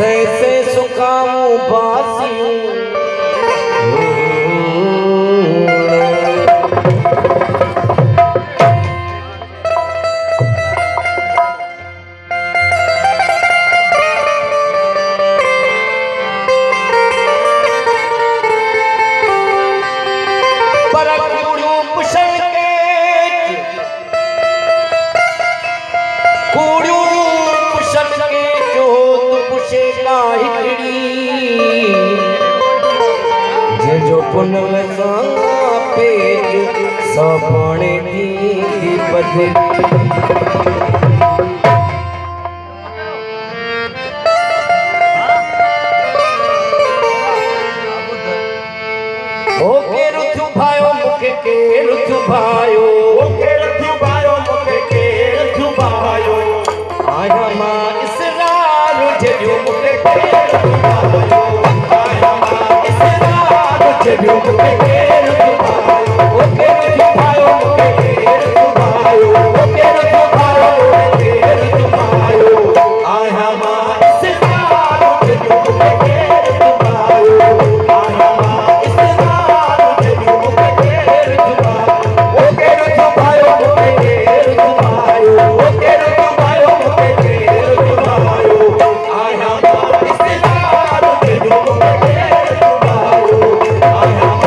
से सुखाऊं बासी पुनल सा पेट सपने की बदली ओके रुथु भायो मुखे के रुथु भायो ओके रुथु भायो मुखे के रुथु भायो आया मां इसरार जयो मुखे के रुथु भायो आया मां इसरार जयो मुखे के रुथु भायो ओके रुथु भायो मुखे के रुथु भायो ओके रुथु भायो मुखे के रुथु भायो आया मां इसरार जयो मुखे के रुथु भायो आया मां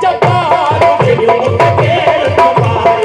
जबार जॾियूं मूंखे केरु थो मारे